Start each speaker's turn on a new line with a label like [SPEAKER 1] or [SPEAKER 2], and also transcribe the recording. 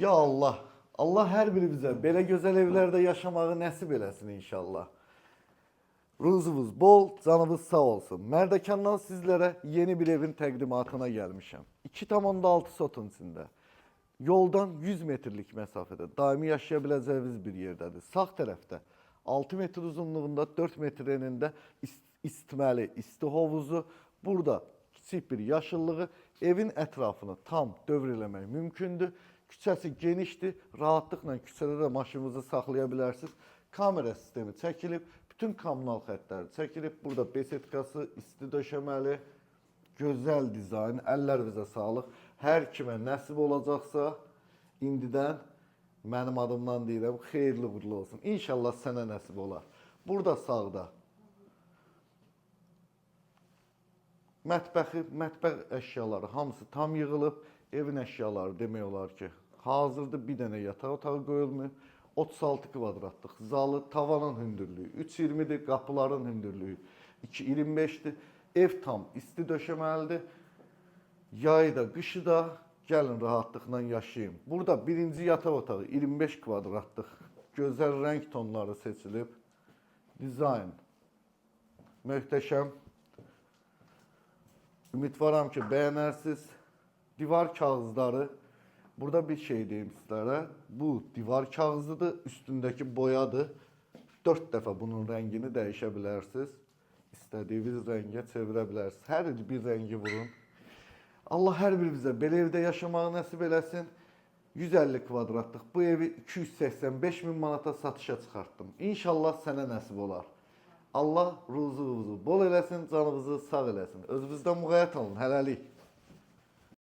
[SPEAKER 1] Ya Allah, Allah hər birimizə belə gözəl evlərdə yaşamağı nəsib eləsin inşallah. Ruzunuz bol, canınız sağ olsun. Mərdəkandan sizlərə yeni bir evin təqdimatına gəlmişəm. 2,6 sotun içində. Yoldan 100 metrlik məsafədə daimi yaşaya biləcəyiniz bir yerdədir. Sağ tərəfdə 6 metr uzunluğunda, 4 metr enində istməli, isti hovuzu. Burada kiçik bir yaşıllığı, evin ətrafını tam dövr eləmək mümkündür. Küçəsi genişdir, rahatlıqla küçədə də maşınınızı saxlaya bilərsiniz. Kamera sistemi çəkilib, bütün kommunal xəttləri çəkilib. Burada besetkası, isti döşəməli, gözəl dizayn, əllərinizə sağlıq. Hər kimə nəsib olacaqsa, indidən mənim adımdan deyirəm, xeyirli uğurlu olsun. İnşallah sənə nəsib olar. Burada sağda mətbəx əşyaları hamısı tam yığılıb. Evin əşyaları demək olar ki, hazırda bir dənə yataq otağı qoyulmuyor. 36 kvadratlıq zalı, tavanın hündürlüyü 3,20-dir, qapıların hündürlüyü 2,25-dir. Ev tam isti döşəməlidir. Yayı da, qışı da gəlin rahatlıqla yaşayın. Burada birinci yataq otağı 25 kvadratlıq gözəl rəng tonları seçilib. Dizayn möhtəşəm. Ümidvaram ki, bəyənərsiniz. Divar kağızları. Burada bir şey deyim sizlərə. Bu divar kağızıdır, üstündəki boyadır. 4 dəfə bunun rəngini dəyişə bilərsiniz. İstədiyiniz rəngə çevirə bilərsiniz. Hər bir rəngi vurun. Allah hər birimizə belə evdə yaşamağı nəsib eləsin. 150 kvadratlıq bu evi 285 min manata satışa çıxartdım. İnşallah sənə nəsib olar. Allah ruzunuzu bol eləsin, canınızı sağ eləsin. Özünüzdən müğayət olun. Hələlik.